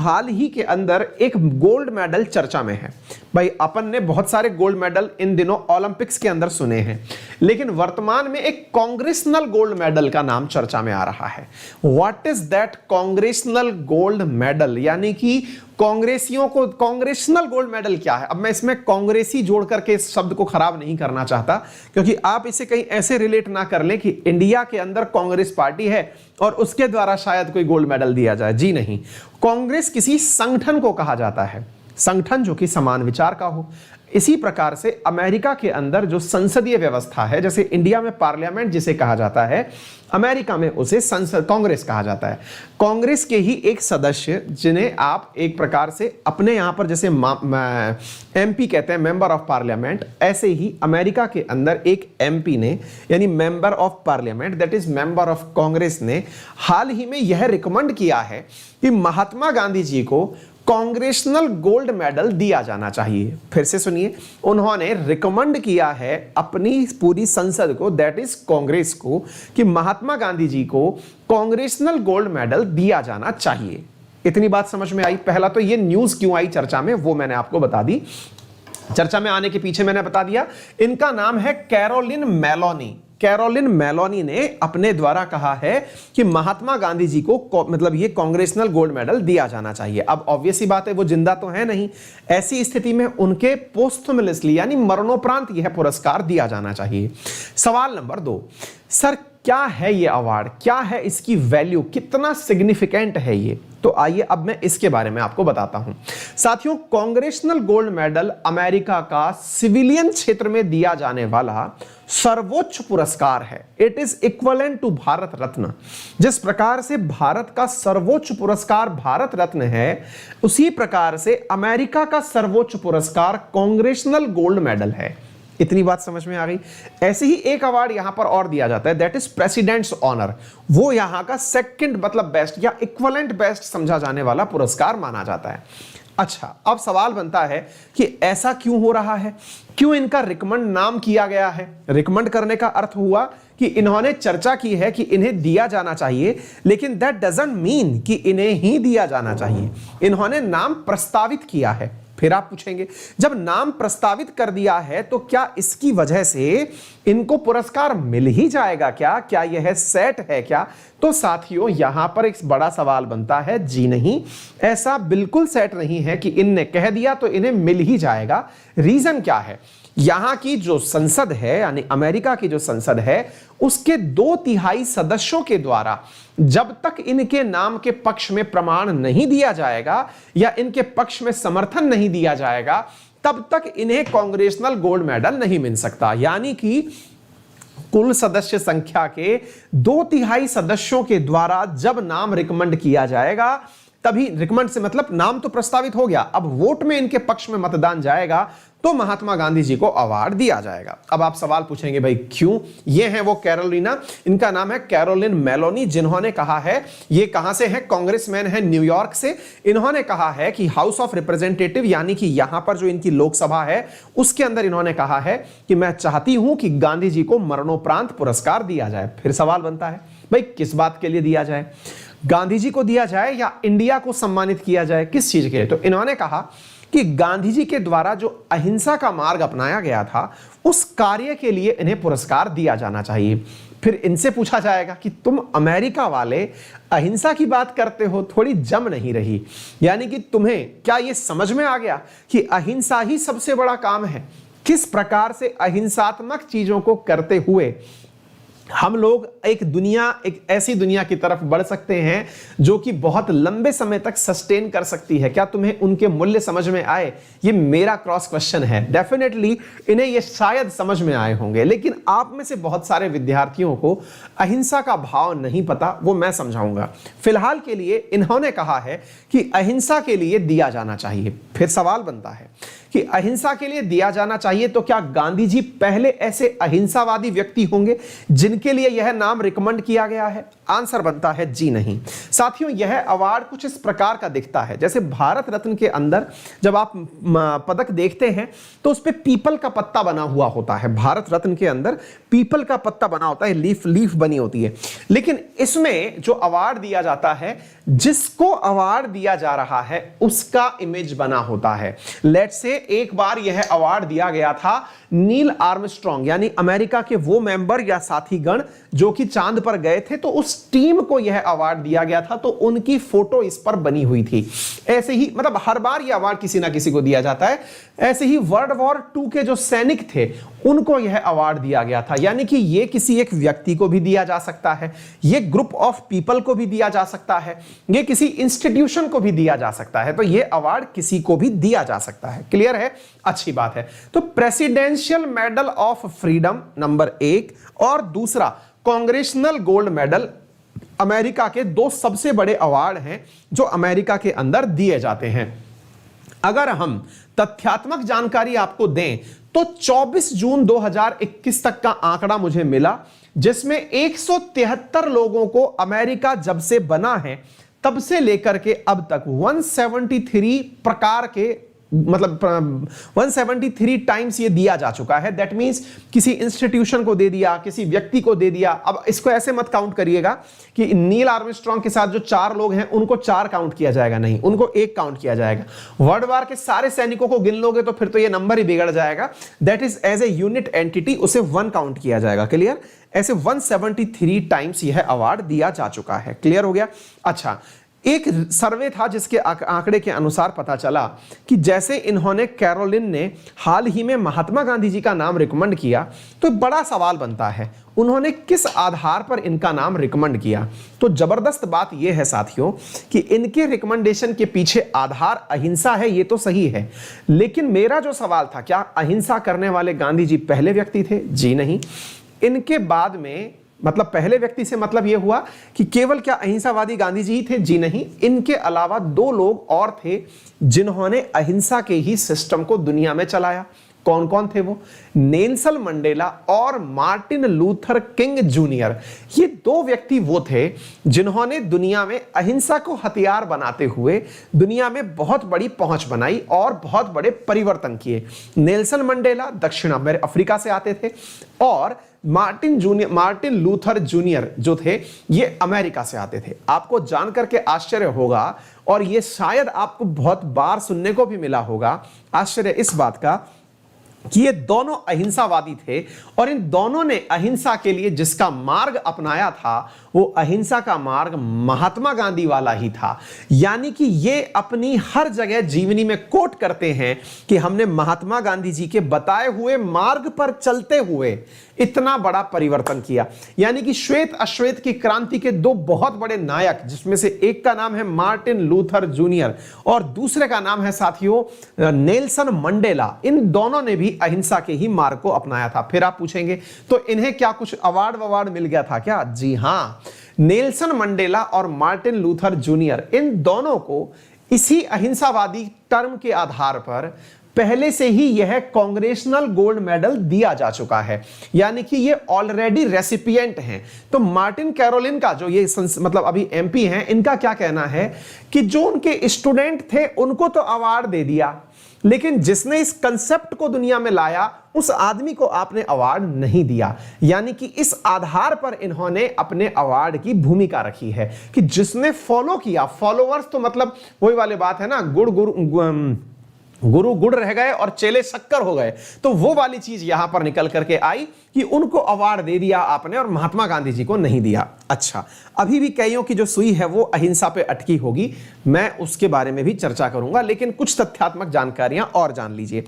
हाल ही के अंदर एक गोल्ड मेडल चर्चा में है। भाई अपन ने बहुत सारे गोल्ड मेडल इन दिनों ओलंपिक्स के अंदर सुने हैं, लेकिन वर्तमान में एक कांग्रेसनल गोल्ड मेडल का नाम चर्चा में आ रहा है। What is that congressional gold medal, यानी कि कांग्रेसियों को कांग्रेसनल गोल्ड मेडल क्या है। अब मैं इसमें कांग्रेसी जोड़ करके इस शब्द को खराब नहीं करना चाहता, क्योंकि आप इसे कहीं ऐसे रिलेट ना कर लें कि इंडिया के अंदर कांग्रेस पार्टी है और उसके द्वारा शायद कोई गोल्ड मेडल दिया जाए। जी नहीं, कांग्रेस किसी संगठन को कहा जाता है, संगठन जो कि समान विचार का हो। इसी प्रकार से अमेरिका के अंदर जो संसदीय व्यवस्था है, जैसे इंडिया में पार्लियामेंट जिसे कहा जाता है, अमेरिका में उसे संसद कांग्रेस कहा जाता है। कांग्रेस के ही एक सदस्य जिन्हें आप एक प्रकार से अपने यहां पर जैसे एमपी कहते हैं, मेंबर ऑफ पार्लियामेंट, ऐसे ही अमेरिका के अंदर एक एमपी ने, यानी member of parliament that is member of Congress ने हाल ही में यह रिकमेंड किया है कि महात्मा गांधी जी को कांग्रेसनल गोल्ड मेडल दिया जाना चाहिए। फिर से सुनिए, उन्होंने रिकमेंड किया है अपनी पूरी संसद को, दैट इज कांग्रेस को, कि महात्मा गांधी जी को कांग्रेसनल गोल्ड मेडल दिया जाना चाहिए। इतनी बात समझ में आई। पहला तो ये न्यूज क्यों आई चर्चा में वो मैंने आपको बता दी। चर्चा में आने के पीछे मैंने बता दिया, इनका नाम है कैरोलिन मेलोनी। कैरोलिन मेलोनी ने अपने द्वारा कहा है कि महात्मा गांधी जी को मतलब ये कांग्रेसनल गोल्ड मेडल दिया जाना चाहिए। अब ऑब्वियस सी बात है, वो जिंदा तो है नहीं, ऐसी स्थिति में उनके पोस्टहुमसली यानी मरणोपरांत यह पुरस्कार दिया जाना चाहिए। सवाल नंबर 2, सर क्या है ये अवार्ड, क्या है इसकी वैल्यू, कितना सिग्निफिकेंट है ये? तो आइए अब मैं इसके बारे में आपको बताता हूं। साथियों, कांग्रेसनल गोल्ड मेडल अमेरिका का सिविलियन क्षेत्र में दिया जाने वाला सर्वोच्च पुरस्कार है। It is equivalent to Bharat Ratna. जिस प्रकार से भारत का सर्वोच्च पुरस्कार भारत रत्न है, उसी प्रकार से अमेरिका का सर्वोच्च पुरस्कार कांग्रेसनल गोल्ड मेडल है। इतनी बात समझ में आ गई। ऐसे ही एक अवार्ड यहां पर और दिया जाता है, दैट इज प्रेसिडेंट्स ऑनर। वो यहां का सेकंड मतलब बेस्ट या इक्विवेलेंट बेस्ट समझा जाने वाला पुरस्कार माना जाता है। अच्छा, अब सवाल बनता है कि ऐसा क्यों हो रहा है, क्यों इनका रिकमेंड नाम किया गया है? रिकमेंड करने का अर्थ हुआ कि इन्होंने चर्चा की है कि इन्हें दिया जाना चाहिए, लेकिन दैट डजंट मीन कि इन्हें ही दिया जाना चाहिए। इन्होंने नाम प्रस्तावित किया है। फिर आप पूछेंगे, जब नाम प्रस्तावित कर दिया है तो क्या इसकी वजह से इनको पुरस्कार मिल ही जाएगा क्या? क्या यह सेट है क्या? तो साथियों, यहां पर एक बड़ा सवाल बनता है। जी नहीं, ऐसा बिल्कुल सेट नहीं है कि इनने कह दिया तो इन्हें मिल ही जाएगा। रीजन क्या है? यहां की जो संसद है, यानी अमेरिका की जो संसद है, उसके 2/3 सदस्यों के द्वारा जब तक इनके नाम के पक्ष में प्रमाण नहीं दिया जाएगा या इनके पक्ष में समर्थन नहीं दिया जाएगा, तब तक इन्हें कांग्रेसनल गोल्ड मेडल नहीं मिल सकता। यानी कि कुल सदस्य संख्या के 2/3 सदस्यों के द्वारा जब नाम रिकमेंड किया जाएगा, तभी, रिकमेंड से मतलब नाम तो प्रस्तावित हो गया, अब वोट में इनके पक्ष में मतदान जाएगा तो महात्मा गांधी जी को अवार्ड दिया जाएगा। अब आप सवाल पूछेंगे, भाई क्यों? ये है वो कैरोलिना, इनका नाम है कैरोलिन मेलोनी, जिन्होंने कहा है, ये कहां से है? कांग्रेसमैन है न्यूयॉर्क से। इन्होंने कहा है कि हाउस ऑफ रिप्रेजेंटेटिव, यानी कि यहां पर जो इनकी लोकसभा है, उसके अंदर इन्होंने कहा है कि मैं चाहती हूं कि गांधी जी को मरणोपरांत पुरस्कार दिया जाए। फिर सवाल बनता है, भाई किस बात के लिए दिया जाए? गांधी जी को दिया जाए या इंडिया को सम्मानित किया जाए, किस चीज के लिए? तो इन्होंने कहा कि गांधी जी के द्वारा जो अहिंसा का मार्ग अपनाया गया था, उस कार्य के लिए इन्हें पुरस्कार दिया जाना चाहिए। फिर इनसे पूछा जाएगा कि तुम अमेरिका वाले अहिंसा की बात करते हो, थोड़ी जम नहीं रही? यानी कि तुम्हें क्या यह समझ में आ गया कि अहिंसा ही सबसे बड़ा काम है? किस प्रकार से अहिंसात्मक चीजों को करते हुए हम लोग एक ऐसी दुनिया की तरफ बढ़ सकते हैं जो कि बहुत लंबे समय तक सस्टेन कर सकती है। क्या तुम्हें उनके मूल्य समझ में आए? ये मेरा क्रॉस क्वेश्चन है। डेफिनेटली इन्हें ये शायद समझ में आए होंगे, लेकिन आप में से बहुत सारे विद्यार्थियों को अहिंसा का भाव नहीं पता, वो मैं समझाऊंगा। फिलहाल के लिए इन्होंने कहा है कि अहिंसा के लिए दिया जाना चाहिए। फिर सवाल बनता है कि अहिंसा के लिए दिया जाना चाहिए, तो क्या गांधी जी पहले ऐसे अहिंसावादी व्यक्ति होंगे जिनके जिनके लिए यह नाम रिकमेंड किया गया है? आंसर बनता है जी नहीं। साथियों, यह अवार्ड कुछ इस प्रकार का दिखता है, जैसे भारत रत्न के अंदर जब आप पदक देखते हैं तो उस पे पीपल का पत्ता बना हुआ होता है। भारत रत्न के अंदर पीपल का पत्ता बना होता है, लीफ बनी होती है। लेकिन इसमें जो अवार्ड दिया जाता है, जिसको अवार्ड दिया जा रहा है उसका इमेज बना होता है। लेट्स से एक बार यह अवार्ड दिया गया था नील आर्मस्ट्रॉन्ग, यानी अमेरिका के वो मेंबर या साथीगण जो कि चांद पर गए थे, तो उस टीम को यह अवार्ड दिया गया था, तो उनकी फोटो इस पर बनी हुई थी। ऐसे ही मतलब हर बार यह अवार्ड किसी ना किसी को दिया जाता है। ऐसे ही वर्ल्ड वॉर 2 के जो सैनिक थे उनको यह अवार्ड दिया गया था, यानी कि यह किसी एक व्यक्ति को भी दिया जा सकता है, यह ग्रुप ऑफ पीपल को भी दिया जा सकता है, यह किसी इंस्टीट्यूशन को भी दिया जा सकता है। तो यह अवार्ड किसी को भी दिया जा सकता है। क्लियर है? अच्छी बात है। तो presidential medal of freedom number 1 और दूसरा कांग्रेशनल गोल्ड मेडल अमेरिका के दो सबसे बड़े अवार्ड हैं जो अमेरिका के अंदर दिए जाते हैं। अगर हम तथ्यात्मक जानकारी आपको दें तो 24 जून 2021 तक का आंकड़ा मुझे मिला, जिसमें 173 लोगों को अमेरिका जब से बना है तब से लेकर के अब तक 173 प्रकार के मतलब 173 टाइम्स ये दिया जा चुका है। दैट मींस किसी इंस्टीट्यूशन को दे दिया, किसी व्यक्ति को दे दिया। अब इसको ऐसे मत काउंट करिएगा कि नील आर्मस्ट्रॉन्ग के साथ जो 4 लोग हैं उनको 4 काउंट किया जाएगा, नहीं, उनको 1 काउंट किया जाएगा। वर्ल्ड वार के सारे सैनिकों को गिन लोगे तो फिर तो ये नंबर ही बिगड़ जाएगा। That is as a unit entity उसे 1 काउंट किया जाएगा। क्लियर? ऐसे 173 टाइम्स यह अवार्ड दिया जा चुका है। क्लियर हो गया? अच्छा, एक सर्वे था जिसके आंकड़े के अनुसार पता चला कि जैसे इन्होंने कैरोलिन ने हाल ही में महात्मा गांधी जी का नाम रिकमेंड किया, तो बड़ा सवाल बनता है उन्होंने किस आधार पर इनका नाम रिकमेंड किया। तो जबरदस्त बात यह है साथियों कि इनके रिकमेंडेशन के पीछे आधार अहिंसा है, ये तो सही है, लेकिन मेरा जो सवाल था, क्या अहिंसा करने वाले गांधी जी पहले व्यक्ति थे? जी नहीं। इनके बाद में मतलब पहले व्यक्ति से मतलब यह हुआ कि केवल क्या अहिंसावादी गांधी जी ही थे? जी नहीं। इनके अलावा 2 लोग और थे जिन्होंने अहिंसा के ही सिस्टम को दुनिया में चलाया। कौन कौन थे वो? नेल्सन मंडेला और मार्टिन लूथर किंग जूनियर। ये 2 व्यक्ति वो थे जिन्होंने दुनिया में अहिंसा को हथियार बनाते हुए दुनिया में बहुत बड़ी पहुंच बनाई और बहुत बड़े परिवर्तन किए। नेल्सन मंडेला दक्षिण अफ्रीका से आते थे और मार्टिन लूथर जूनियर जो थे ये अमेरिका से आते थे। आपको जानकर के आश्चर्य होगा, और ये शायद आपको बहुत बार सुनने को भी मिला होगा, आश्चर्य इस बात का कि ये दोनों अहिंसावादी थे और इन दोनों ने अहिंसा के लिए जिसका मार्ग अपनाया था वो अहिंसा का मार्ग महात्मा गांधी वाला ही था। यानी कि ये अपनी हर जगह जीवनी में कोट करते हैं कि हमने महात्मा गांधी जी के बताए हुए मार्ग पर चलते हुए इतना बड़ा परिवर्तन किया। यानी कि श्वेत अश्वेत की क्रांति के 2 बहुत बड़े नायक, जिसमें से एक का नाम है मार्टिन लूथर जूनियर और दूसरे का नाम है साथियों नेल्सन मंडेला, इन दोनों ने भी अहिंसा के ही मार्ग को अपनाया था। फिर आप पूछेंगे तो इन्हें क्या कुछ अवार्ड मिल गया था क्या? जी हां, नेल्सन मंडेला और मार्टिन लूथर जूनियर, इन दोनों को इसी अहिंसावादी टर्म के आधार पर पहले से ही यह कांग्रेशनल गोल्ड मेडल दिया जा चुका है, यानी कि ये ऑलरेडी रेसिपिएंट हैं। तो मार्टिन कैरोलिन का जो ये मतलब अभी एमपी हैं, इनका क्या कहना है कि जो उनके स्टूडेंट थे उनको तो अवार्ड दे दिया, लेकिन जिसने इस कंसेप्ट को दुनिया में लाया उस आदमी को आपने अवार्ड नहीं दिया। यानी कि इस आधार पर इन्होंने अपने अवार्ड की भूमिका रखी है कि जिसने फॉलो किया, फॉलोअर्स तो मतलब वही वाली बात है ना, गुरु गुड़ रह गए और चेले शक्कर हो गए, तो वो वाली चीज यहां पर निकल करके आई कि उनको अवार्ड दे दिया आपने और महात्मा गांधी जी को नहीं दिया। अच्छा, अभी भी कईयों की जो सुई है वो अहिंसा पे अटकी होगी, मैं उसके बारे में भी चर्चा करूंगा, लेकिन कुछ तथ्यात्मक जानकारियां और जान लीजिए।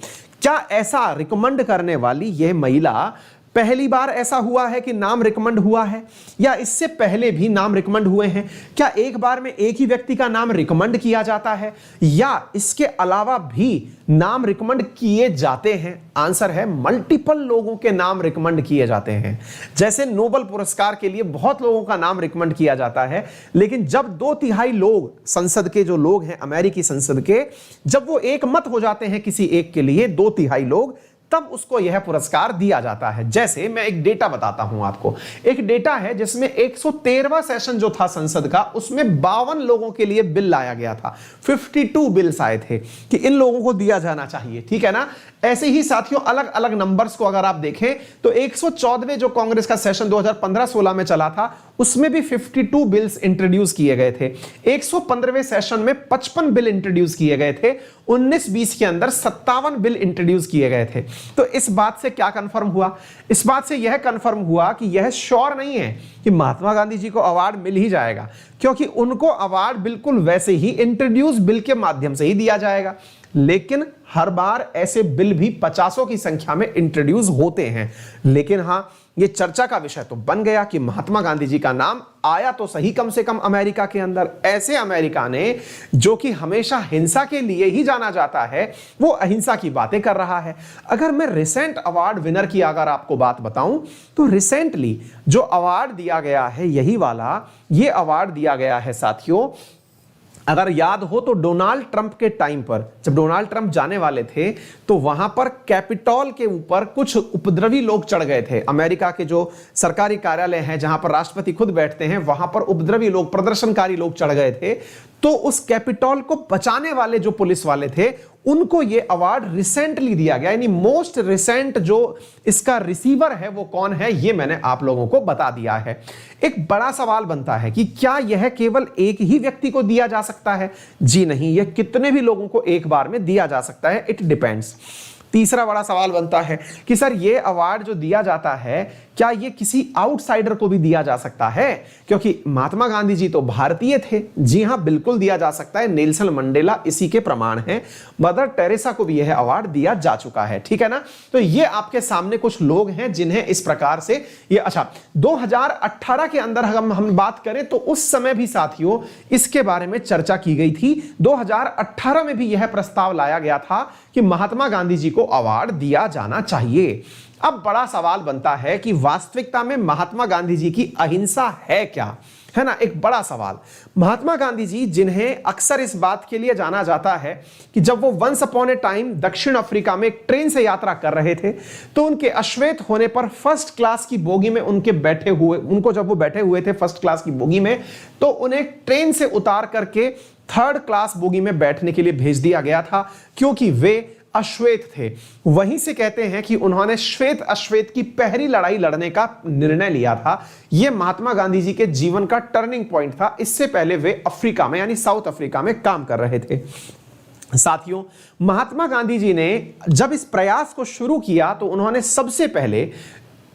क्या ऐसा रिकमेंड करने वाली यह महिला पहली बार ऐसा हुआ है कि नाम रिकमेंड हुआ है, या इससे पहले भी नाम रिकमेंड हुए हैं? क्या एक बार में एक ही व्यक्ति का नाम रिकमेंड किया जाता है, या इसके अलावा भी नाम रिकमेंड किए जाते हैं? आंसर है मल्टीपल लोगों के नाम रिकमेंड किए जाते हैं। जैसे नोबेल पुरस्कार के लिए बहुत लोगों का नाम रिकमेंड किया जाता है, लेकिन जब 2/3 लोग, संसद के जो लोग हैं अमेरिकी संसद के, जब वो एक मत हो जाते हैं किसी एक के लिए, 2/3 लोग, तब उसको यह पुरस्कार दिया जाता है। जैसे मैं एक डेटा बताता हूं आपको, एक डेटा है जिसमें 113वां सेशन जो था संसद का, उसमें 52 लोगों के लिए बिल लाया गया था, 52 बिल्स आए थे कि इन लोगों को दिया जाना चाहिए, ठीक है ना। ऐसे ही साथियों अलग अलग नंबर्स को अगर आप देखें तो 114वें जो कांग्रेस का सेशन 2015-16 में चला था, उसमें भी 52 बिल्स इंट्रोड्यूस किए गए थे। 115वें सेशन में 55 बिल इंट्रोड्यूस किए गए थे। 19-20 के अंदर 57 बिल इंट्रोड्यूस किए गए थे। तो इस बात से क्या कंफर्म हुआ? इस बात से यह कंफर्म हुआ कि यह श्योर नहीं है कि महात्मा गांधी जी को अवार्ड मिल ही जाएगा, क्योंकि उनको अवार्ड बिल्कुल वैसे ही इंट्रोड्यूस बिल के माध्यम से ही दिया जाएगा। लेकिन हर बार ऐसे बिल भी 50 की संख्या में इंट्रोड्यूस होते हैं। लेकिन हां, ये चर्चा का विषय तो बन गया कि महात्मा गांधी जी का नाम आया तो सही कम से कम अमेरिका के अंदर। ऐसे अमेरिका ने जो कि हमेशा हिंसा के लिए ही जाना जाता है, वो अहिंसा की बातें कर रहा है। अगर मैं रिसेंट अवार्ड विनर की अगर आपको बात बताऊं तो रिसेंटली जो अवार्ड दिया गया है यही वाला, ये अवार्ड दिया गया है साथियों, अगर याद हो तो डोनाल्ड ट्रंप के टाइम पर, जब डोनाल्ड ट्रंप जाने वाले थे तो वहां पर कैपिटॉल के ऊपर कुछ उपद्रवी लोग चढ़ गए थे। अमेरिका के जो सरकारी कार्यालय हैं जहां पर राष्ट्रपति खुद बैठते हैं, वहां पर उपद्रवी लोग, प्रदर्शनकारी लोग चढ़ गए थे। तो उस कैपिटॉल को बचाने वाले जो पुलिस वाले थे, उनको ये अवार्ड रिसेंटली दिया गया। यानी मोस्ट रिसेंट जो इसका रिसीवर है वो कौन है, ये मैंने आप लोगों को बता दिया है। एक बड़ा सवाल बनता है कि क्या यह केवल एक ही व्यक्ति को दिया जा सकता है? जी नहीं, यह कितने भी लोगों को एक बार में दिया जा सकता है, इट डिपेंड्स। तीसरा बड़ा सवाल बनता है कि सर ये अवार्ड जो दिया जाता है, क्या ये किसी आउटसाइडर को भी दिया जा सकता है? क्योंकि महात्मा गांधी जी तो भारतीय थे। जी हां, बिल्कुल दिया जा सकता है। नेल्सन मंडेला इसी के प्रमाण हैं। मदर टेरेसा को भी यह अवार्ड दिया जा चुका है, ठीक है ना। तो ये आपके सामने कुछ लोग हैं जिन्हें इस प्रकार से ये, अच्छा 2018 के अंदर हम बात करें तो उस समय भी साथियों इसके बारे में चर्चा की गई थी। 2018 में भी यह प्रस्ताव लाया गया था कि महात्मा गांधी जी को अवार्ड दिया जाना चाहिए। अब बड़ा सवाल बनता है कि वास्तविकता में महात्मा गांधी जी की अहिंसा है क्या, है ना, एक बड़ा सवाल। महात्मा गांधी जी, जिन्हें अक्सर इस बात के लिए जाना जाता है कि जब वो वंस अपॉन ए टाइम दक्षिण अफ्रीका में एक ट्रेन से यात्रा कर रहे थे तो उनके अश्वेत होने पर फर्स्ट क्लास की बोगी में जब वो बैठे हुए थे फर्स्ट क्लास की बोगी में, तो उन्हें ट्रेन से उतार करके थर्ड क्लास बोगी में बैठने के लिए भेज दिया गया था, क्योंकि वे अश्वेत थे। वहीं से कहते हैं कि उन्होंने श्वेत अश्वेत की पहली लड़ाई लड़ने का निर्णय लिया था। यह महात्मा गांधी जी के जीवन का टर्निंग पॉइंट था। इससे पहले वे अफ्रीका में यानी साउथ अफ्रीका में काम कर रहे थे। साथियों, महात्मा गांधी जी ने जब इस प्रयास को शुरू किया तो उन्होंने सबसे पहले,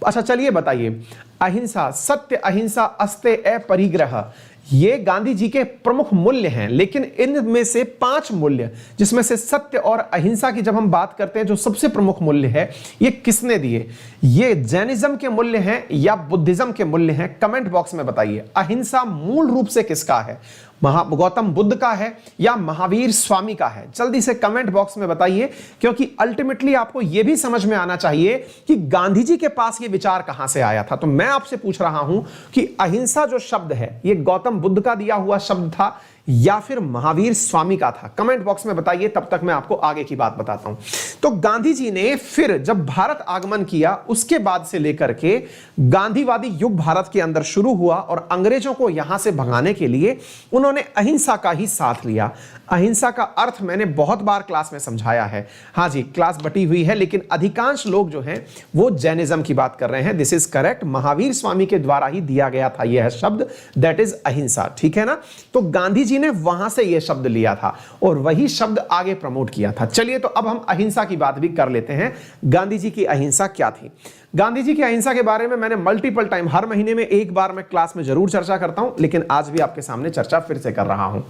अच्छा चलिए बताइए, अहिंसा, सत्य अहिंसा अस्ते अपरिग्रह, ये गांधी जी के प्रमुख मूल्य हैं। लेकिन इनमें से 5 मूल्य, जिसमें से सत्य और अहिंसा की जब हम बात करते हैं, जो सबसे प्रमुख मूल्य है, ये किसने दिए? ये जैनिज्म के मूल्य हैं या बुद्धिज्म के मूल्य हैं? कमेंट बॉक्स में बताइए। अहिंसा मूल रूप से किसका है? गौतम बुद्ध का है या महावीर स्वामी का है? जल्दी से कमेंट बॉक्स में बताइए, क्योंकि अल्टीमेटली आपको यह भी समझ में आना चाहिए कि गांधी जी के पास यह विचार कहां से आया था। तो मैं आपसे पूछ रहा हूं कि अहिंसा जो शब्द है, यह गौतम बुद्ध का दिया हुआ शब्द था या फिर महावीर स्वामी का था? कमेंट बॉक्स में बताइए, तब तक मैं आपको आगे की बात बताता हूं। तो गांधी जी ने फिर जब भारत आगमन किया, उसके बाद से लेकर के गांधीवादी युग भारत के अंदर शुरू हुआ और अंग्रेजों को यहां से भगाने के लिए उन्होंने अहिंसा का ही साथ लिया। अहिंसा का अर्थ मैंने बहुत बार क्लास में समझाया है। हाँ जी, क्लास बटी हुई है, लेकिन अधिकांश लोग जो हैं वो जैनिज्म की बात कर रहे हैं। This is correct, Mahavir Swami के द्वारा ही दिया गया था यह शब्द, दैट इज अहिंसा, ठीक है ना। तो गांधी जी ने वहां से यह शब्द लिया था और वही शब्द आगे प्रमोट किया था। चलिए, तो अब हम अहिंसा की बात भी कर लेते हैं। गांधी जी की अहिंसा क्या थी? गांधी जी की अहिंसा के बारे में मैंने मल्टीपल टाइम, हर महीने में एक बार मैं क्लास में जरूर चर्चा करता हूं, लेकिन आज भी आपके सामने चर्चा फिर से कर रहा हूं।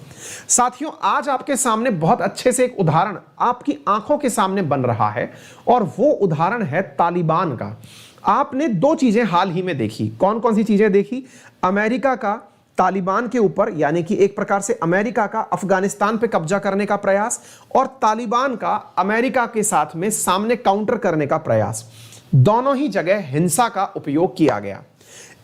साथियों, आज आपके सामने बहुत अच्छे से एक उदाहरण आपकी आंखों के सामने बन रहा है और वो उदाहरण है तालिबान का। आपने 2 चीजें हाल ही में देखी। कौन कौन सी चीजें देखी? अमेरिका का तालिबान के ऊपर, यानी कि एक प्रकार से अमेरिका का अफगानिस्तान पे कब्जा करने का प्रयास, और तालिबान का अमेरिका के साथ में सामने काउंटर करने का प्रयास। दोनों ही जगह हिंसा का उपयोग किया गया।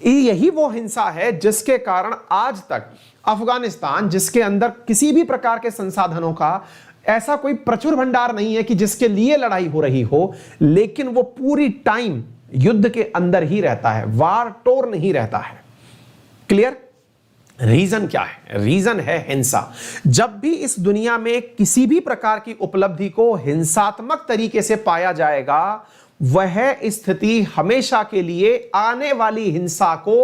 यही वो हिंसा है जिसके कारण आज तक अफगानिस्तान, जिसके अंदर किसी भी प्रकार के संसाधनों का ऐसा कोई प्रचुर भंडार नहीं है कि जिसके लिए लड़ाई हो रही हो, लेकिन वो पूरी टाइम युद्ध के अंदर ही रहता है, वार टोर नहीं रहता है। क्लियर? रीजन क्या है? रीजन है हिंसा। जब भी इस दुनिया में किसी भी प्रकार की उपलब्धि को हिंसात्मक तरीके से पाया जाएगा, वह स्थिति हमेशा के लिए आने वाली हिंसा को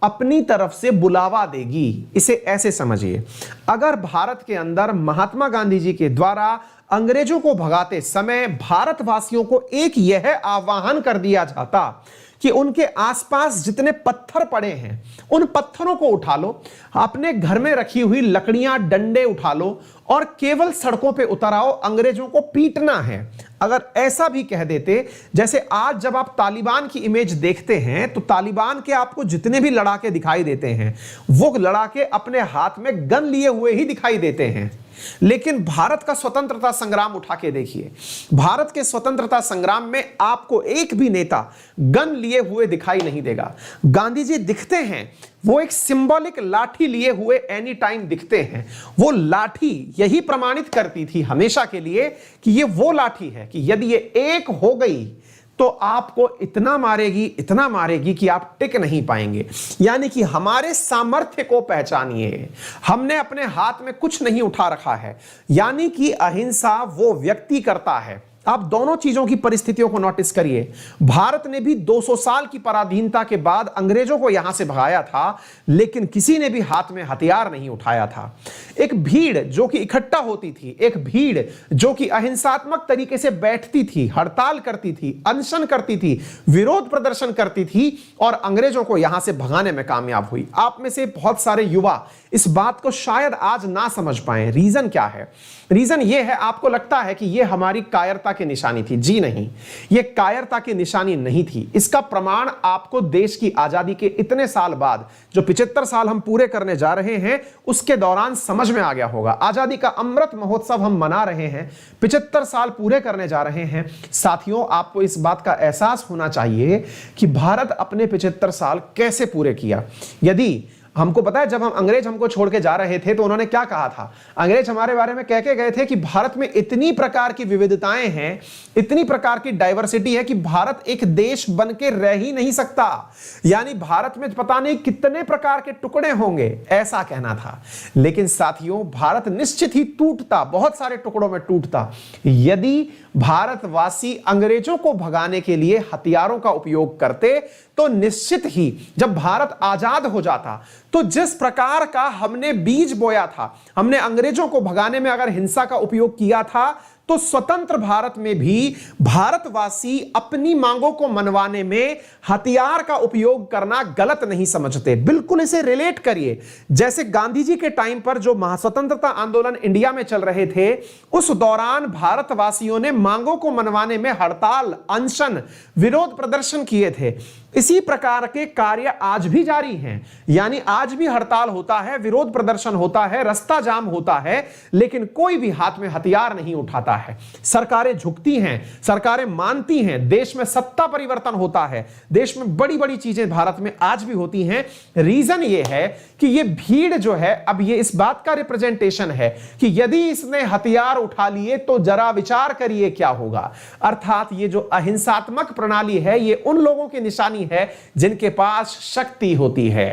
अपनी तरफ से बुलावा देगी। इसे ऐसे समझिए, अगर भारत के अंदर महात्मा गांधी जी के द्वारा अंग्रेजों को भगाते समय भारतवासियों को एक यह आह्वान कर दिया जाता कि उनके आसपास जितने पत्थर पड़े हैं उन पत्थरों को उठा लो, अपने घर में रखी हुई लकड़ियां डंडे उठा लो और केवल सड़कों पे उतर आओ, अंग्रेजों को पीटना है। अगर ऐसा भी कह देते, जैसे आज जब आप तालिबान की इमेज देखते हैं तो तालिबान के आपको जितने भी लड़ाके दिखाई देते हैं वो लड़ाके अपने हाथ में गन लिए हुए ही दिखाई देते हैं। लेकिन भारत का स्वतंत्रता संग्राम उठा के देखिए, भारत के स्वतंत्रता संग्राम में आपको एक भी नेता गन लिए हुए दिखाई नहीं देगा। गांधी जी दिखते हैं, वो एक सिंबॉलिक लाठी लिए हुए एनी टाइम दिखते हैं। वो लाठी यही प्रमाणित करती थी हमेशा के लिए कि ये वो लाठी है कि यदि ये एक हो गई तो आपको इतना मारेगी कि आप टिक नहीं पाएंगे। यानी कि हमारे सामर्थ्य को पहचानिए, हमने अपने हाथ में कुछ नहीं उठा रखा है। यानी कि अहिंसा वो व्यक्ति करता है। आप दोनों चीजों की परिस्थितियों को नोटिस करिए। भारत ने भी 200 साल की पराधीनता के बाद अंग्रेजों को यहां से भगाया था, लेकिन किसी ने भी हाथ में हथियार नहीं उठाया था। एक भीड़ जो कि इकट्ठा होती थी, एक भीड़ जो कि अहिंसात्मक तरीके से बैठती थी, हड़ताल करती थी, अनशन करती थी, विरोध प्रदर्शन करती थी और अंग्रेजों को यहां से भगाने में कामयाब हुई। आप में से बहुत सारे युवा इस बात को शायद आज ना समझ पाए। रीजन क्या है? रीजन यह है, आपको लगता है कि यह हमारी कायरता की निशानी थी। जी नहीं, यह कायरता की निशानी नहीं थी। इसका प्रमाण आपको देश की आजादी के इतने साल बाद, जो 75 साल हम पूरे करने जा रहे हैं, उसके दौरान समझ में आ गया होगा। आजादी का अमृत महोत्सव हम मना रहे हैं, 75 साल पूरे करने जा रहे हैं। साथियों, आपको इस बात का एहसास होना चाहिए कि भारत अपने 75 साल कैसे पूरे किया। यदि हमको पता है, जब अंग्रेज हमको छोड़ के जा रहे थे तो उन्होंने क्या कहा था? अंग्रेज हमारे बारे में कह के गए थे कि भारत में इतनी प्रकार की विविधताएं हैं, इतनी प्रकार की डाइवर्सिटी है कि भारत एक देश बन के रह ही नहीं सकता। यानी भारत में पता नहीं कितने प्रकार के टुकड़े होंगे, ऐसा कहना था। लेकिन साथियों, भारत निश्चित ही टूटता, बहुत सारे टुकड़ों में टूटता, यदि भारतवासी अंग्रेजों को भगाने के लिए हथियारों का उपयोग करते। तो निश्चित ही जब भारत आजाद हो जाता तो जिस प्रकार का हमने बीज बोया था, हमने अंग्रेजों को भगाने में अगर हिंसा का उपयोग किया था, तो स्वतंत्र भारत में भी भारतवासी अपनी मांगों को मनवाने में हथियार का उपयोग करना गलत नहीं समझते। बिल्कुल इसे रिलेट करिए, जैसे गांधी जी के टाइम पर जो महास्वतंत्रता आंदोलन इंडिया में चल रहे थे, उस दौरान भारतवासियों ने मांगों को मनवाने में हड़ताल, अनशन, विरोध प्रदर्शन किए थे। इसी प्रकार के कार्य आज भी जारी हैं। यानी आज भी हड़ताल होता है, विरोध प्रदर्शन होता है, रास्ता जाम होता है, लेकिन कोई भी हाथ में हथियार नहीं उठाता है। सरकारें झुकती हैं, सरकारें मानती हैं, देश में सत्ता परिवर्तन होता है, देश में बड़ी बड़ी चीजें भारत में आज भी होती हैं। रीजन ये है कि ये भीड़ जो है, अब ये इस बात का रिप्रेजेंटेशन है कि यदि इसने हथियार उठा लिए तो जरा विचार करिए क्या होगा। अर्थात ये जो अहिंसात्मक प्रणाली है, ये उन लोगों की निशानी है जिनके पास शक्ति होती है।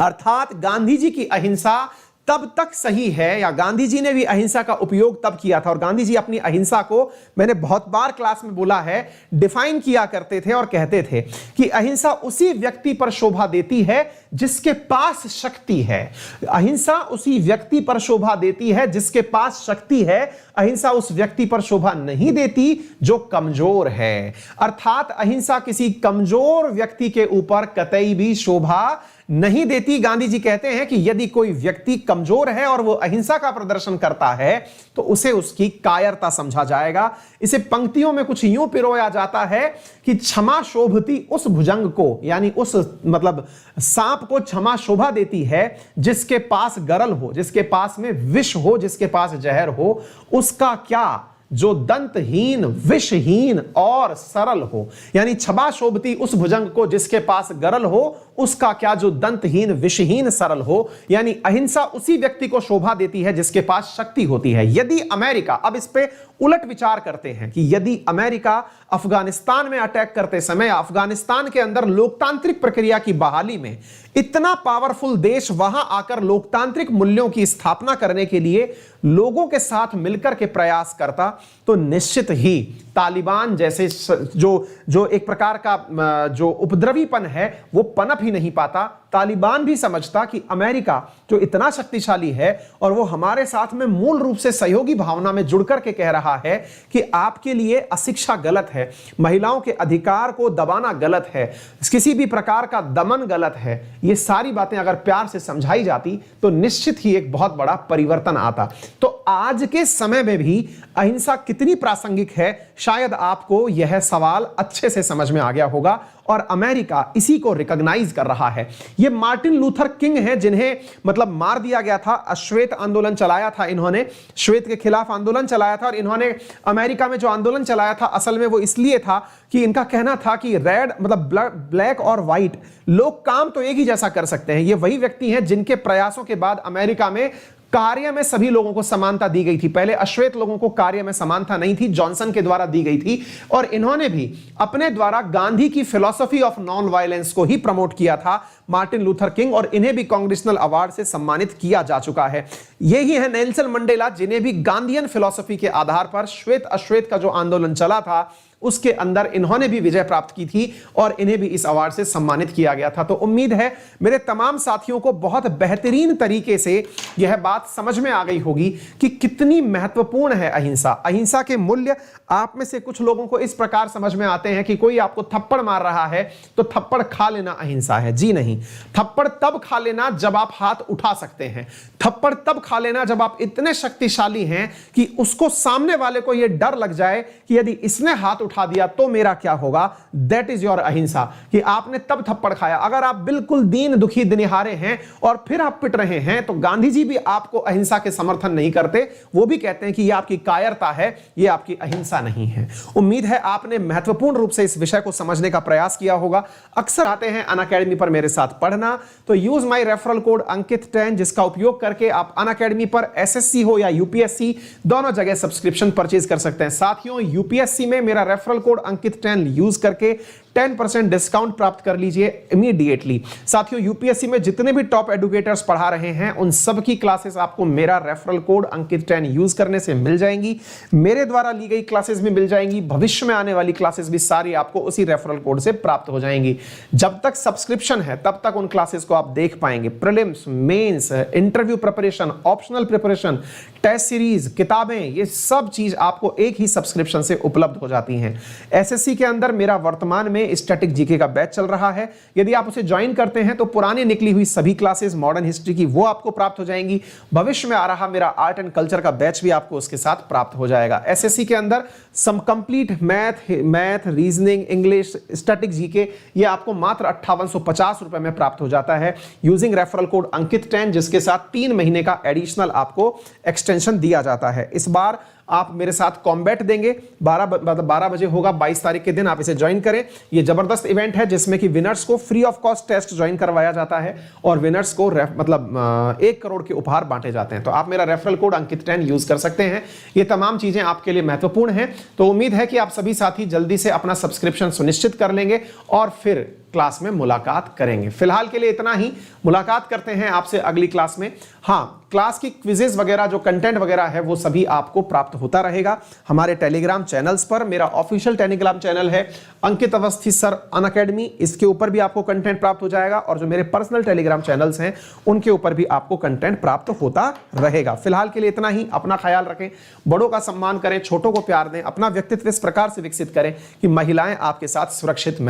अर्थात गांधी जी की अहिंसा तब तक सही है, या गांधी जी ने भी अहिंसा का उपयोग तब किया था। और गांधी जी अपनी अहिंसा को, मैंने बहुत बार क्लास में बोला है, डिफाइन किया करते थे और कहते थे कि अहिंसा उसी व्यक्ति पर शोभा देती है जिसके पास शक्ति है। अहिंसा उसी व्यक्ति पर शोभा देती है जिसके पास शक्ति है। अहिंसा उस व्यक्ति पर शोभा नहीं देती जो कमजोर है। अर्थात अहिंसा किसी कमजोर व्यक्ति के ऊपर कतई भी शोभा नहीं देती। गांधी जी कहते हैं कि यदि कोई व्यक्ति कमजोर है और वो अहिंसा का प्रदर्शन करता है तो उसे उसकी कायरता समझा जाएगा। इसे पंक्तियों में कुछ यूं पिरोया जाता है कि क्षमा शोभती उस भुजंग को, यानी उस मतलब सांप को क्षमा शोभा देती है जिसके पास गरल हो, जिसके पास में विष हो, जिसके पास जहर हो, उसका क्या जो दंतहीन, विषहीन और सरल हो। यानी छबा शोभती उस भुजंग को जिसके पास गरल हो, उसका क्या जो दंतहीन, विषहीन, सरल हो। यानी अहिंसा उसी व्यक्ति को शोभा देती है जिसके पास शक्ति होती है। यदि अमेरिका, अब इस पे उलट विचार करते हैं कि यदि अमेरिका अफगानिस्तान में अटैक करते समय अफगानिस्तान के अंदर लोकतांत्रिक प्रक्रिया की बहाली में इतना पावरफुल देश वहां आकर लोकतांत्रिक मूल्यों की स्थापना करने के लिए लोगों के साथ मिलकर के प्रयास करता, तो निश्चित ही तालिबान जैसे जो एक प्रकार का जो उपद्रवीपन है वो पनप ही नहीं पाता। तालिबान भी समझता कि अमेरिका जो इतना शक्तिशाली है और वो हमारे साथ में मूल रूप से सहयोगी भावना में जुड़ करके कह रहा है कि आपके लिए अशिक्षा गलत है, महिलाओं के अधिकार को दबाना गलत है, किसी भी प्रकार का दमन गलत है, ये सारी बातें अगर प्यार से समझाई जाती तो निश्चित ही एक बहुत बड़ा परिवर्तन आता। तो आज के समय में भी अहिंसा कितनी प्रासंगिक है, शायद आपको यह सवाल अच्छे से समझ में आ गया होगा और अमेरिका इसी को रिकॉग्नाइज कर रहा है। ये मार्टिन लूथर किंग हैं जिन्हें मतलब मार दिया गया था, अश्वेत आंदोलन चलाया था इन्होंने, श्वेत के खिलाफ आंदोलन चलाया था और इन्होंने अमेरिका में जो आंदोलन चलाया था असल में वो इसलिए था कि इनका कहना था कि रेड मतलब ब्लैक और व्हाइट लोग काम तो एक ही जैसा कर सकते हैं। ये वही व्यक्ति हैं जिनके प्रयासों के बाद अमेरिका में कार्य में सभी लोगों को समानता दी गई थी। पहले अश्वेत लोगों को कार्य में समानता नहीं थी, जॉनसन के द्वारा दी गई थी और इन्होंने भी अपने द्वारा गांधी की फिलॉसफी ऑफ नॉन वायलेंस को ही प्रमोट किया था, मार्टिन लूथर किंग, और इन्हें भी कांग्रेशनल अवार्ड से सम्मानित किया जा चुका है। यही है नेल्सन मंडेला जिन्हें भी गांधीयन फिलॉसफी के आधार पर श्वेत अश्वेत का जो आंदोलन चला था उसके अंदर इन्होंने भी विजय प्राप्त की थी और इन्हें भी इस अवार्ड से सम्मानित किया गया था। तो उम्मीद है मेरे तमाम साथियों को बहुत बेहतरीन तरीके से यह बात समझ में आ गई होगी कि कितनी महत्वपूर्ण है अहिंसा। अहिंसा के मूल्य आप में से कुछ लोगों को इस प्रकार समझ में आते हैं कि कोई आपको थप्पड़ मार रहा है तो थप्पड़ खा लेना अहिंसा है। जी नहीं, थप्पड़ तब खा लेना जब आप हाथ उठा सकते हैं, थप्पड़ तब खा लेना जब आप इतने शक्तिशाली हैं कि उसको सामने वाले को यह डर लग जाए कि यदि इसने हाथ उठा दिया तो मेरा क्या होगा। दैट इज योर अहिंसा, कि आपने तब थप्पड़ खाया। अगर आप बिल्कुल दीन दुखी दिनहारे हैं और फिर आप पिट रहे हैं तो गांधी जी भी आपको अहिंसा के समर्थन नहीं करते, वो भी कहते हैं कि यह आपकी कायरता है, यह आपकी अहिंसा नहीं है। उम्मीद है आपने महत्वपूर्ण रूप से इस विषय को समझने का प्रयास किया होगा। अक्सर आते हैं अनअकैडमी पर मेरे साथ पढ़ना, तो यूज माई रेफरल कोड अंकित 10 जिसका उपयोग करके आप अनअकैडमी पर एसएससी हो या यूपीएससी दोनों जगह सब्सक्रिप्शन परचेज कर सकते हैं। साथियों, यूपीएससी में मेरा रेफरल कोड अंकित 10 यूज करके 10% डिस्काउंट प्राप्त कर लीजिए इमीडिएटली। साथियों, यूपीएससी में जितने भी टॉप एडुकेटर्स पढ़ा रहे हैं उन सब की क्लासेस आपको मेरा रेफरल कोड अंकित 10 यूज करने से मिल जाएंगी। मेरे द्वारा ली गई क्लासेस भी मिल जाएंगी, भविष्य में आने वाली क्लासेस भी सारी आपको उसी रेफरल कोड से प्राप्त हो जाएंगी। जब तक सब्सक्रिप्शन है तब तक उन क्लासेस को आप देख पाएंगे। Prelims, mains, interview preparation, optional preparation, test series, किताबें, ये सब चीज आपको एक ही सब्सक्रिप्शन से उपलब्ध हो जाती हैं। एसएससी के अंदर मेरा वर्तमान में स्टैटिक जीके का बैच चल रहा है। यदि आप उसे ज्वाइन करते हैं तो पुरानी निकली हुई सभी क्लासेस मॉडर्न हिस्ट्री की वो आपको प्राप्त हो जाएंगी। भविष्य में आ रहा मेरा आर्ट एंड कल्चर का बैच भी आपको उसके साथ प्राप्त हो जाएगा। एसएससी के अंदर some complete math, reasoning, English, static GK ये आपको मात्र 5850 रुपए में प्राप्त हो जाता है यूजिंग रेफरल कोड अंकित 10, जिसके साथ 3 महीने का एडिशनल आपको एक्सटेंशन दिया जाता है। इस बार आप मेरे साथ कॉम्बैट देंगे, 12 बजे होगा 22 तारीख के दिन, आप इसे ज्वाइन करें। ये जबरदस्त इवेंट है जिसमें कि विनर्स को free of cost test join करवाया जाता है और विनर्स को 1 करोड़ के उपहार बांटे जाते हैं। तो आप मेरा रेफरल कोड अंकित 10 यूज कर सकते हैं। ये तमाम चीजें आपके लिए महत्वपूर्ण हैं। तो उम्मीद है कि आप सभी साथी जल्दी से अपना सब्सक्रिप्शन सुनिश्चित कर लेंगे और फिर क्लास में मुलाकात करेंगे। फिलहाल के लिए इतना ही, मुलाकात करते हैं आपसे अगली क्लास में। हाँ, क्लास की क्विजेस वगैरह जो कंटेंट वगैरह है वो सभी आपको प्राप्त होता रहेगा हमारे टेलीग्राम चैनल्स पर। मेरा ऑफिशियल टेलीग्राम चैनल है अंकित अवस्थी सर अनअकैडमी, इसके ऊपर भी आपको कंटेंट प्राप्त हो जाएगा और जो मेरे पर्सनल टेलीग्राम चैनल्स हैं उनके ऊपर भी आपको कंटेंट प्राप्त होता रहेगा। फिलहाल के लिए इतना ही, अपना ख्याल रखें, बड़ों का सम्मान करें, छोटों को प्यार दें, अपना व्यक्तित्व इस प्रकार से विकसित करें कि महिलाएं आपके साथ सुरक्षित